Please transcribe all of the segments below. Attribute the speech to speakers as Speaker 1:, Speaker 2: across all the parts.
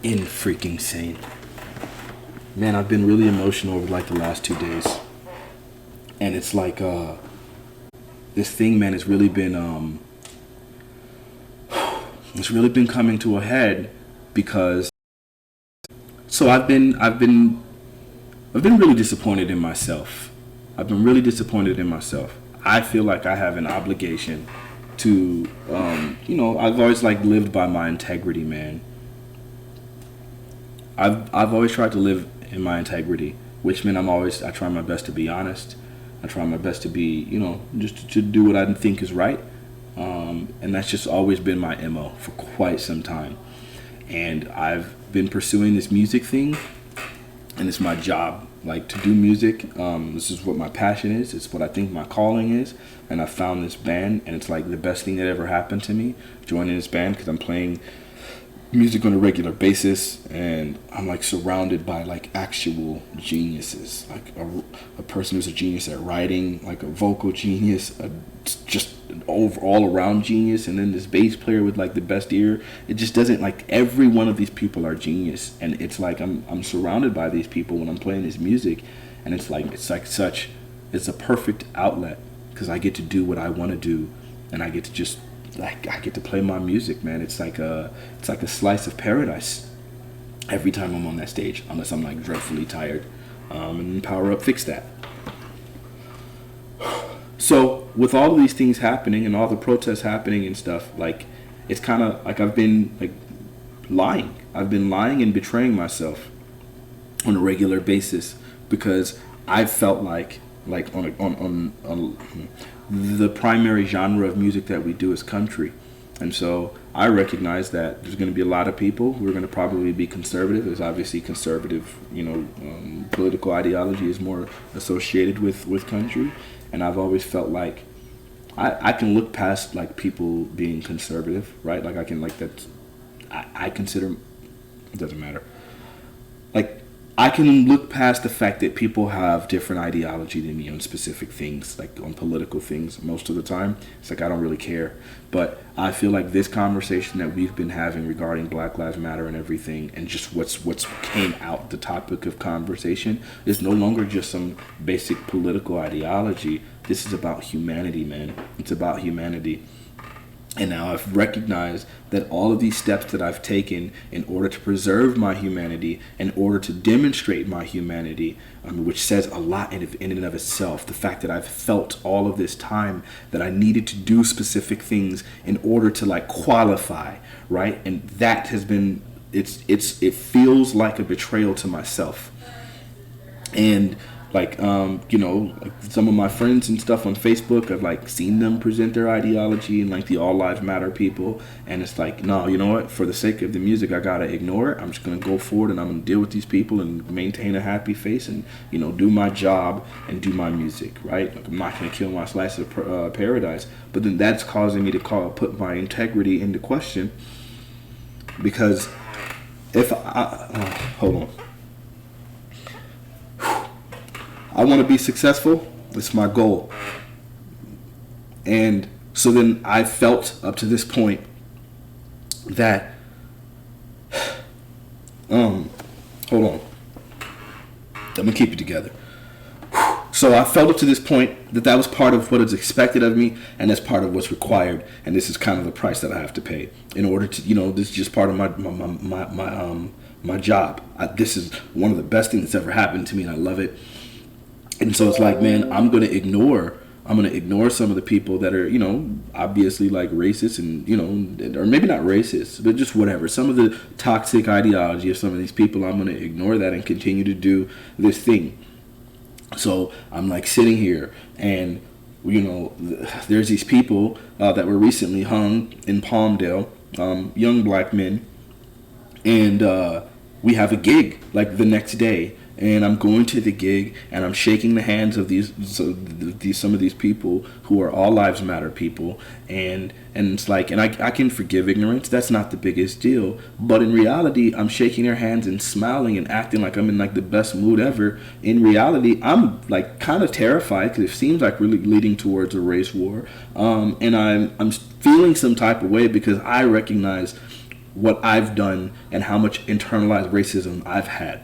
Speaker 1: in freaking sane. Man, I've been really emotional over like the last 2 days. And it's like this thing, man, has really been it's really been coming to a head because so I've been really disappointed in myself. I've been really disappointed in myself. I feel like I have an obligation to I've always like lived by my integrity, man. I've always tried to live in my integrity, which meant I try my best to be honest. I try my best to be, just to do what I think is right. And that's just always been my MO for quite some time. And I've been pursuing this music thing, and it's my job, like to do music. This is what my passion is. It's what I think my calling is. And I found this band, and it's like the best thing that ever happened to me, joining this band, because I'm playing music on a regular basis, and I'm like surrounded by like actual geniuses, like a person who's a genius at writing, like a vocal genius, just an all around genius, and then this bass player with like the best ear. It just doesn't, like, every one of these people are genius, and it's like I'm surrounded by these people when I'm playing this music, and it's a perfect outlet because I get to do what I want to do, and I get to just I get to play my music, man. It's like a slice of paradise every time I'm on that stage, unless I'm like dreadfully tired. And Power Up fix that. So with all of these things happening and all the protests happening and stuff, like, it's kind of like I've been like lying. I've been lying and betraying myself on a regular basis because I felt like on the primary genre of music that we do is country. And so I recognize that there's going to be a lot of people who are going to probably be conservative. There's obviously conservative, political ideology is more associated with country. And I've always felt like I can look past like people being conservative, right? Like I can, like, that's, I consider, it doesn't matter. Like, I can look past the fact that people have different ideology than me on specific things, like on political things most of the time. It's like I don't really care. But I feel like this conversation that we've been having regarding Black Lives Matter and everything, and just what's came out, the topic of conversation, is no longer just some basic political ideology. This is about humanity, man. It's about humanity. And now I've recognized that all of these steps that I've taken in order to preserve my humanity, in order to demonstrate my humanity, which says a lot in and of itself, the fact that I've felt all of this time that I needed to do specific things in order to like qualify, right? And that has been, it feels like a betrayal to myself. And like, like some of my friends and stuff on Facebook, I've like seen them present their ideology and like the All Lives Matter people, and it's like, no, you know what? For the sake of the music, I gotta ignore it. I'm just gonna go forward and I'm gonna deal with these people and maintain a happy face and do my job and do my music, right? Like, I'm not gonna kill my slice of paradise. But then that's causing me to put my integrity into question, because if hold on. I want to be successful. It's my goal. And so then I felt up to this point that, hold on. I'm going to keep it together. So I felt up to this point that was part of what is expected of me, and that's part of what's required. And this is kind of the price that I have to pay in order to, this is just part of my job. This is one of the best things that's ever happened to me, and I love it. And so it's like, man, I'm gonna ignore some of the people that are, obviously like racist and, or maybe not racist, but just whatever. Some of the toxic ideology of some of these people, I'm gonna ignore that and continue to do this thing. So I'm like sitting here, and there's these people that were recently hung in Palmdale, young black men, and we have a gig like the next day. And I'm going to the gig, and I'm shaking the hands of some of these people who are All Lives Matter people, and it's like, and I can forgive ignorance. That's not the biggest deal. But in reality, I'm shaking their hands and smiling and acting like I'm in like the best mood ever. In reality, I'm like kind of terrified because it seems like really leading towards a race war, and I'm feeling some type of way because I recognize what I've done and how much internalized racism I've had.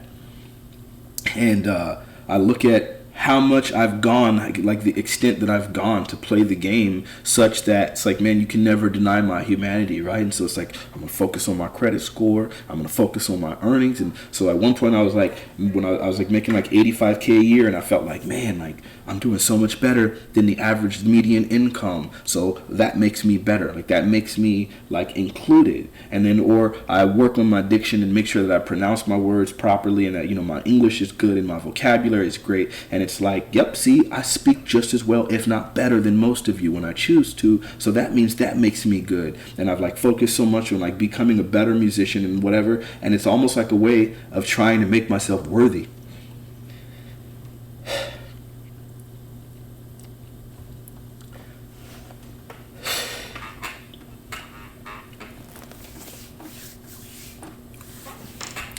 Speaker 1: And I look at how much I've gone, like the extent that I've gone to play the game, such that it's like, man, you can never deny my humanity, right? And so it's like, I'm gonna focus on my credit score, I'm gonna focus on my earnings. And so at one point I was like, when I was like making like 85K a year, and I felt like, man, like I'm doing so much better than the average median income, so that makes me better, like that makes me like included. And then, or I work on my diction and make sure that I pronounce my words properly, and that, you know, my English is good and my vocabulary is great. And it's like, yep, see, I speak just as well, if not better than most of you when I choose to. So that means that makes me good. And I've like focused so much on like becoming a better musician and whatever. And it's almost like a way of trying to make myself worthy.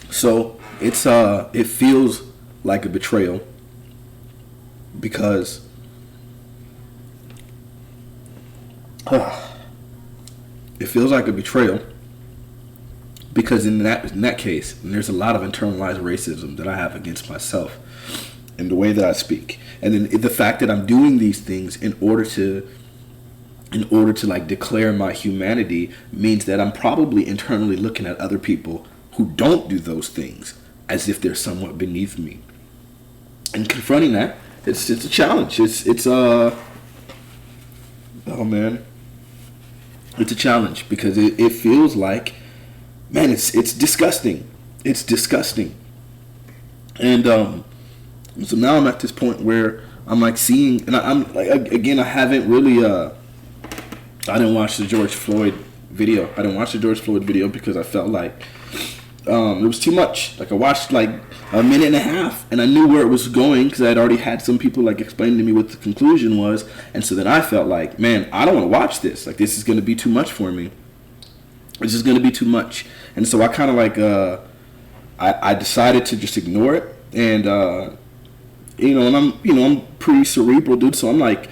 Speaker 1: So it feels like a betrayal, because it feels like a betrayal because in that case, there's a lot of internalized racism that I have against myself and the way that I speak, and then the fact that I'm doing these things in order to like declare my humanity means that I'm probably internally looking at other people who don't do those things as if they're somewhat beneath me. And confronting that, it's a challenge. It's oh man, it's a challenge because it feels like, man, it's disgusting. It's disgusting. And so now I'm at this point where I'm like seeing, and I'm like, again, I haven't really I didn't watch the George Floyd video. I didn't watch the George Floyd video because I felt like it was too much. Like I watched like a minute and a half and I knew where it was going because I had already had some people like explain to me what the conclusion was. And so then I felt like, man, I don't want to watch this. Like this is going to be too much for me. This is going to be too much. And so I kind of like, I decided to just ignore it. And, and I'm pretty cerebral, dude. So I'm like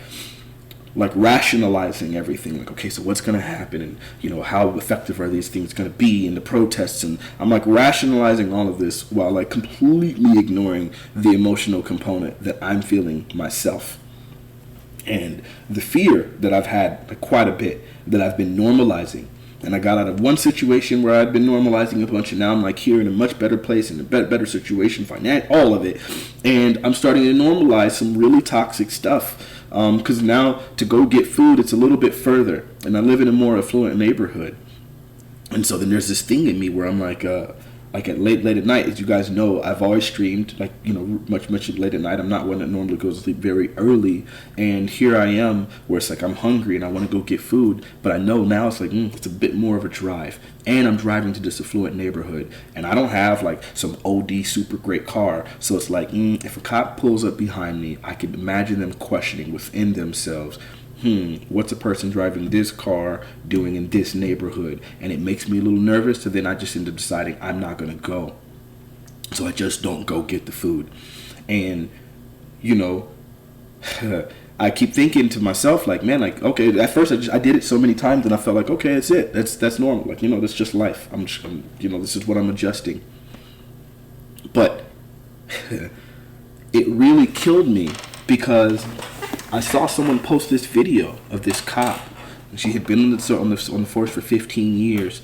Speaker 1: rationalizing everything, like, okay, so what's going to happen, and how effective are these things going to be in the protests, and I'm like rationalizing all of this while like completely ignoring the emotional component that I'm feeling myself, and the fear that I've had like quite a bit that I've been normalizing. And I got out of one situation where I'd been normalizing a bunch, and now I'm like here in a much better place, in a better situation, all of it. And I'm starting to normalize some really toxic stuff. Because now to go get food, it's a little bit further. And I live in a more affluent neighborhood. And so then there's this thing in me where I'm like at late at night, as you guys know, I've always streamed, much late at night. I'm not one that normally goes to sleep very early. And here I am, where it's like I'm hungry and I want to go get food. But I know now it's like, it's a bit more of a drive. And I'm driving to this affluent neighborhood. And I don't have like some OD super great car. So it's like, if a cop pulls up behind me, I can imagine them questioning within themselves, what's a person driving this car doing in this neighborhood? And it makes me a little nervous, so then I just end up deciding I'm not going to go. So I just don't go get the food. And, I keep thinking to myself, like, man, like, okay, at first I did it so many times and I felt like, okay, that's it. That's normal. Like, that's just life. I'm this is what I'm adjusting. But it really killed me because I saw someone post this video of this cop. And she had been on the force for 15 years.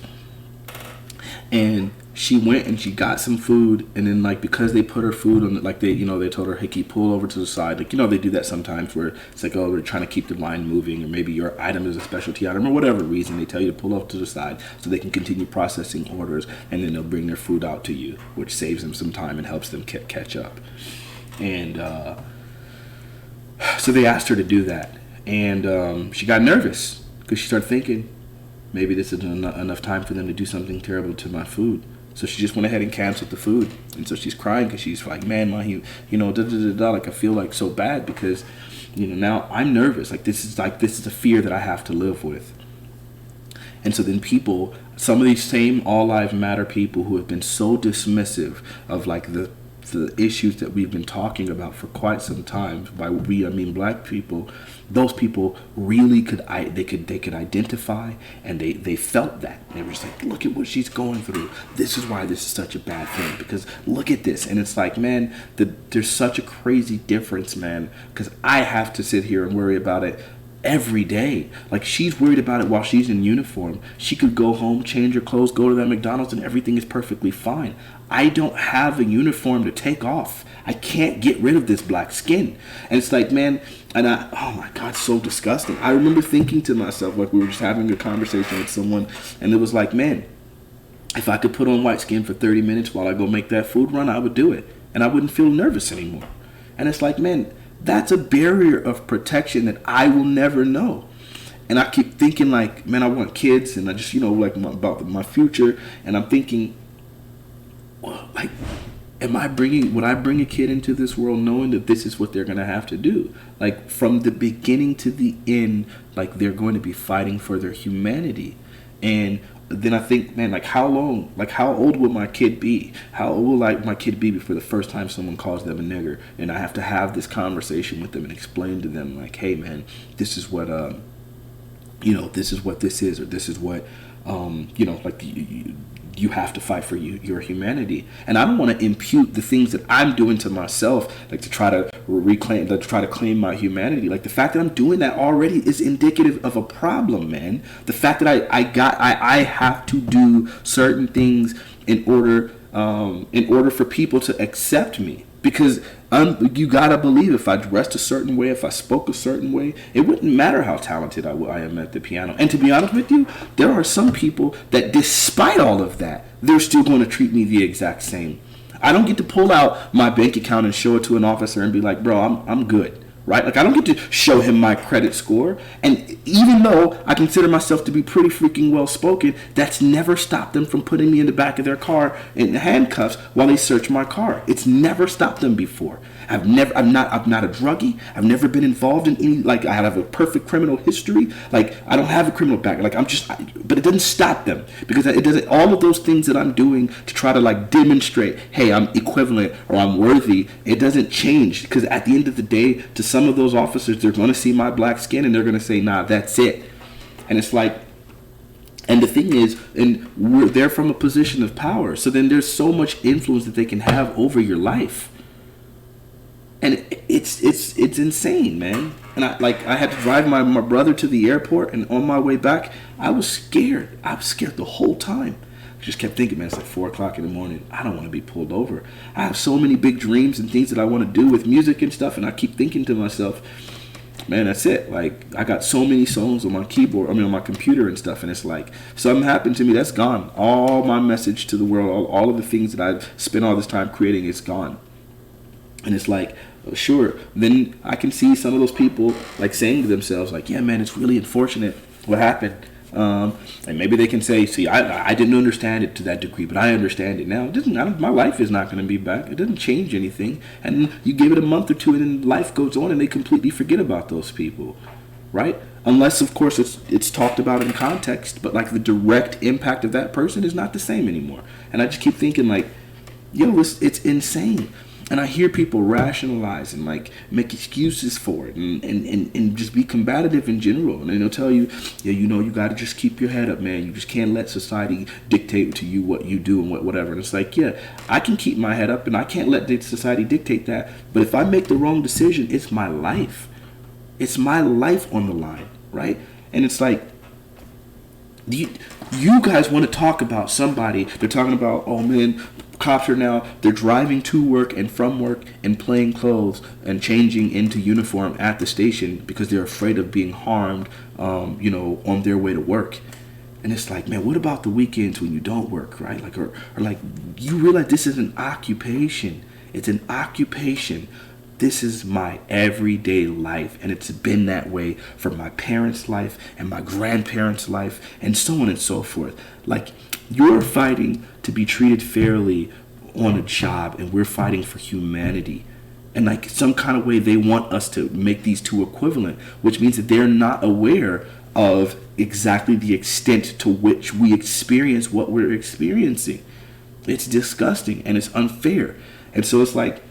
Speaker 1: And she went and she got some food, and then like because they put her food on, they told her, hey, can you pull over to the side? Like, they do that sometimes where it's like, oh, we're trying to keep the line moving, or maybe your item is a specialty item, or whatever reason, they tell you to pull up to the side so they can continue processing orders, and then they'll bring their food out to you, which saves them some time and helps them catch up. And so they asked her to do that, and she got nervous because she started thinking, maybe this isn't enough time for them to do something terrible to my food. So she just went ahead and canceled the food. And so she's crying because she's like, man, like I feel like so bad because, now I'm nervous. Like this is a fear that I have to live with. And so then some of these same All Lives Matter people who have been so dismissive of like the the issues that we've been talking about for quite some time. By we, I mean black people. Those people really could identify, and they felt that. They were just like, look at what she's going through. This is why this is such a bad thing, because look at this. And it's like, man, there's such a crazy difference, man, because I have to sit here and worry about it every day. Like, she's worried about it while she's in uniform. She could go home, change her clothes, go to that McDonald's, and everything is perfectly fine. I don't have a uniform to take off. I can't get rid of this black skin. And it's like, man, oh my God, so disgusting. I remember thinking to myself, like, we were just having a conversation with someone, and it was like, man, if I could put on white skin for 30 minutes while I go make that food run, I would do it. And I wouldn't feel nervous anymore. And it's like, man, that's a barrier of protection that I will never know. And I keep thinking, like, man, I want kids, and I just, like, about my future. And I'm thinking, well, like, would I bring a kid into this world knowing that this is what they're going to have to do? Like, from the beginning to the end, like, they're going to be fighting for their humanity. And then I think, man, like, how old will my kid be? How old will my kid be before the first time someone calls them a nigger? And I have to have this conversation with them and explain to them, like, hey, man, this is what, this is what this is, or this is what, like, you have to fight for your humanity. And I don't want to impute the things that I'm doing to myself, like, to try to claim my humanity. Like, the fact that I'm doing that already is indicative of a problem, man. The fact that I have to do certain things in order for people to accept me. Because you gotta believe, if I dressed a certain way, if I spoke a certain way, it wouldn't matter how talented I am at the piano. And to be honest with you, there are some people that, despite all of that, they're still going to treat me the exact same. I don't get to pull out my bank account and show it to an officer and be like, bro, I'm good. Right? Like, I don't get to show him my credit score. And even though I consider myself to be pretty freaking well spoken, that's never stopped them from putting me in the back of their car in handcuffs while they search my car. It's never stopped them before. I'm not a druggie. I've never been involved in any, like, I have a perfect criminal history. Like, I don't have a criminal background. Like, but it doesn't stop them, because it doesn't, all of those things that I'm doing to try to, like, demonstrate, hey, I'm equivalent or I'm worthy, it doesn't change. Because at the end of the day, to some of those officers, they're going to see my black skin and they're going to say, nah, that's it. And it's like, and the thing is, and they're from a position of power. So then there's so much influence that they can have over your life. And it's insane, man. And I had to drive my brother to the airport, and on my way back, I was scared. I was scared the whole time. I just kept thinking, man, it's like 4 o'clock in the morning. I don't want to be pulled over. I have so many big dreams and things that I want to do with music and stuff, and I keep thinking to myself, man, that's it. Like, I got so many songs on my keyboard, on my computer and stuff, and it's like, something happened to me, that's gone. All my message to the world, all of the things that I've spent all this time creating, is gone. And it's like, sure, then I can see some of those people, like, saying to themselves, like, yeah, man, it's really unfortunate what happened. And maybe they can say, see, I didn't understand it to that degree, but I understand it now. My life is not going to be back. It doesn't change anything. And you give it a month or two, and then life goes on, and they completely forget about those people, right? Unless, of course, it's talked about in context, but, like, the direct impact of that person is not the same anymore. And I just keep thinking, like, yo, it's insane. And I hear people rationalize and, like, make excuses for it, and just be combative in general. And they'll tell you, yeah, you got to just keep your head up, man. You just can't let society dictate to you what you do and whatever. And it's like, yeah, I can keep my head up, and I can't let society dictate that. But if I make the wrong decision, it's my life. It's my life on the line, right? And it's like, you guys want to talk about somebody. They're talking about, oh, man, cops are now, they're driving to work and from work in plain clothes and changing into uniform at the station because they're afraid of being harmed, on their way to work. And it's like, man, what about the weekends when you don't work, right? Like, or like, you realize this is an occupation. It's an occupation. This is my everyday life, and it's been that way for my parents' life and my grandparents' life and so on and so forth. Like, you're fighting to be treated fairly on a job, and we're fighting for humanity. And, like, some kind of way they want us to make these two equivalent, which means that they're not aware of exactly the extent to which we experience what we're experiencing. It's disgusting and it's unfair. And so it's like,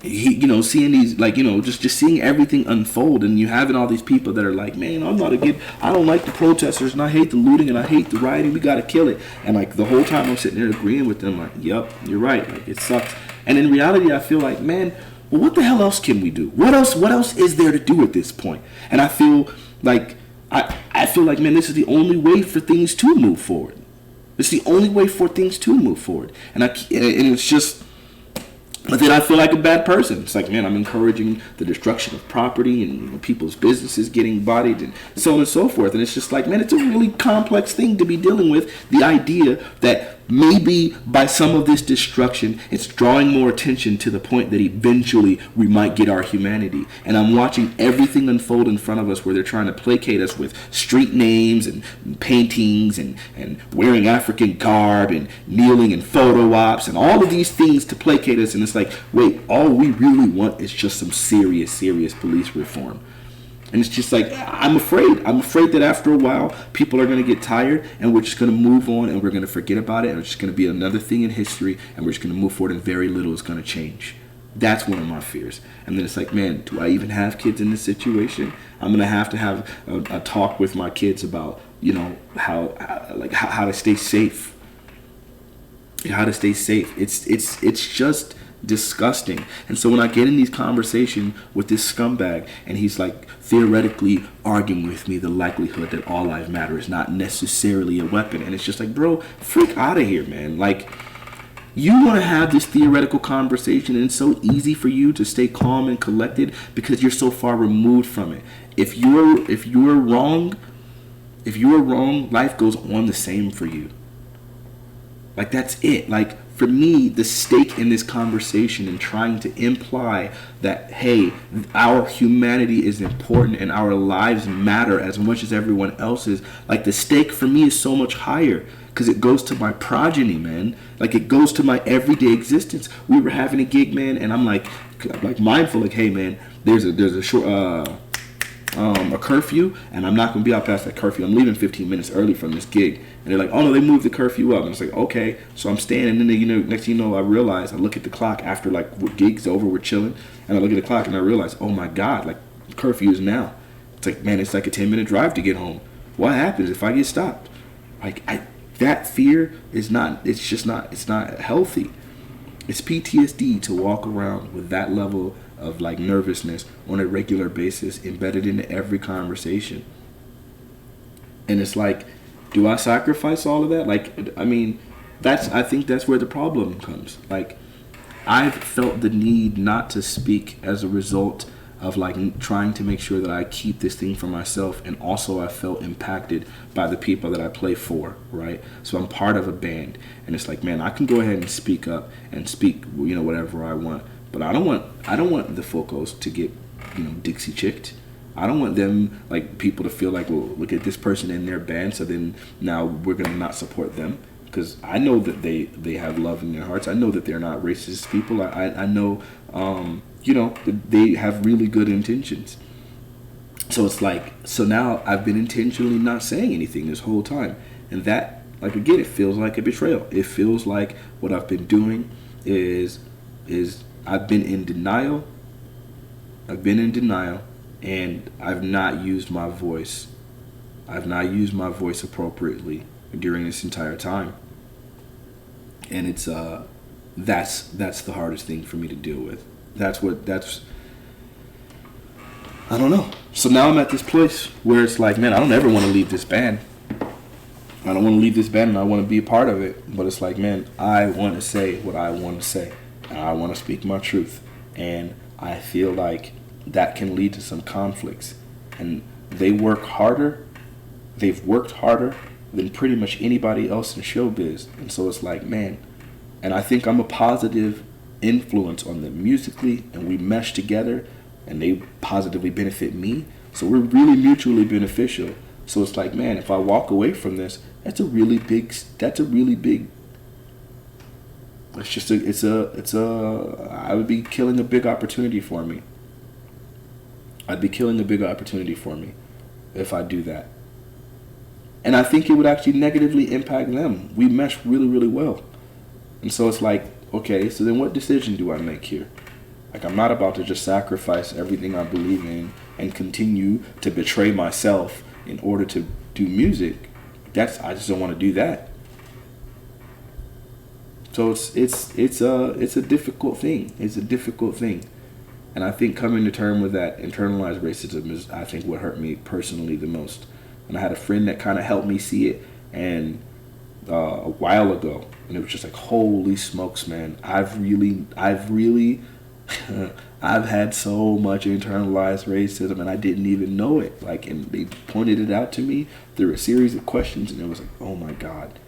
Speaker 1: seeing these, like, just seeing everything unfold, and you having all these people that are like, man, I don't like the protesters, and I hate the looting, and I hate the rioting, we gotta kill it. And like the whole time I'm sitting there agreeing with them, like, yep, you're right, like it sucks. And in reality, I feel like, man, well, what the hell else can we do? What else is there to do at this point? And I feel like, I feel like, man, this is the only way for things to move forward. It's the only way for things to move forward. And it's just, but then I feel like a bad person. It's like, man, I'm encouraging the destruction of property and people's businesses getting bodied and so on and so forth. And it's just like, man, it's a really complex thing to be dealing with. The idea that maybe by some of this destruction, it's drawing more attention to the point that eventually we might get our humanity. And I'm watching everything unfold in front of us where they're trying to placate us with street names and paintings and wearing African garb and kneeling in photo ops and all of these things to placate us. And it's like, wait, all we really want is just some serious police reform. And it's just like, I'm afraid that after a while, people are going to get tired, and we're just going to move on, and we're going to forget about it, and it's just going to be another thing in history, and we're just going to move forward, and very little is going to change. That's one of my fears. And then it's like, man, do I even have kids in this situation? I'm going to have a talk with my kids about, how to stay safe. How to stay safe. It's just disgusting. And so when I get in these conversations with this scumbag, and he's like theoretically arguing with me the likelihood that all lives matter is not necessarily a weapon, and it's just like, bro, freak out of here, man. Like, you want to have this theoretical conversation, and it's so easy for you to stay calm and collected because you're so far removed from it. If you're wrong, life goes on the same for you. Like, that's it. Like, for me, the stake in this conversation and trying to imply that, hey, our humanity is important and our lives matter as much as everyone else's, like, the stake for me is so much higher because it goes to my progeny, man. Like, it goes to my everyday existence. We were having a gig, man, and I'm like mindful, like, hey, man, there's a short a curfew, and I'm not going to be out past that curfew. I'm leaving 15 minutes early from this gig. And they're like, oh, no, they moved the curfew up. And it's like, okay. So I'm staying, and then, next thing you know, I realize, I look at the clock after, like, gig's over, we're chilling, and I look at the clock, and I realize, oh, my God, like, curfew is now. It's like, man, it's like a 10-minute drive to get home. What happens if I get stopped? Like, that fear is not, it's not healthy. It's PTSD to walk around with that level of, like, nervousness on a regular basis embedded into every conversation. And it's like, do I sacrifice all of that? Like, I mean, I think that's where the problem comes. Like, I've felt the need not to speak as a result of, like, trying to make sure that I keep this thing for myself, and also I felt impacted by the people that I play for, right? So I'm part of a band, and it's like, man, I can go ahead and speak up and speak, whatever I want, but I don't want the Focos to get, Dixie chicked. I don't want them, like, people to feel like, well, look at this person in their band, so then now we're going to not support them. Because I know that they have love in their hearts. I know that they're not racist people. I know, that they have really good intentions. So it's like, so now I've been intentionally not saying anything this whole time. And that, like, again, it feels like a betrayal. It feels like what I've been doing is I've been in denial. And I've not used my voice. I've not used my voice appropriately during this entire time. And it's that's the hardest thing for me to deal with. I don't know. So now I'm at this place where it's like, man, I don't ever want to leave this band. I don't want to leave this band, and I want to be a part of it. But it's like, man, I want to say what I want to say, and I want to speak my truth. And I feel like that can lead to some conflicts. And they've worked harder than pretty much anybody else in showbiz. And so it's like, man, and I think I'm a positive influence on them musically, and we mesh together, and they positively benefit me. So we're really mutually beneficial. So it's like, man, if I walk away from this, I would be killing a big opportunity for me. If I do that. And I think it would actually negatively impact them. We mesh really, really well. And so it's like, okay, so then what decision do I make here? Like, I'm not about to just sacrifice everything I believe in and continue to betray myself in order to do music. I just don't want to do that. So it's a difficult thing. It's a difficult thing. And I think coming to terms with that internalized racism is, I think, what hurt me personally the most. And I had a friend that kind of helped me see it, and a while ago, and it was just like, holy smokes, man! I've really I've had so much internalized racism, and I didn't even know it. Like, and they pointed it out to me through a series of questions, and it was like, oh my God.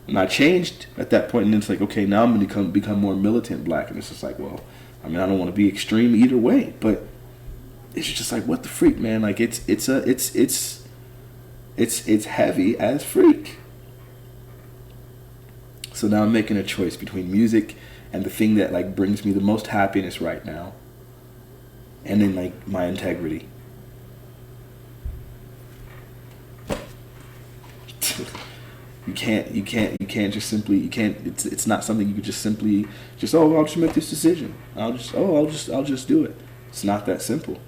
Speaker 1: And I changed at that point, and it's like, okay, now I'm going to become more militant black, and it's just like, well, I mean, I don't want to be extreme either way, but it's just like, what the freak, man? Like, it's heavy as freak. So now I'm making a choice between music and the thing that like brings me the most happiness right now, and then like my integrity. You can't just simply, it's not something you could just simply, I'll just make this decision. I'll just do it. It's not that simple.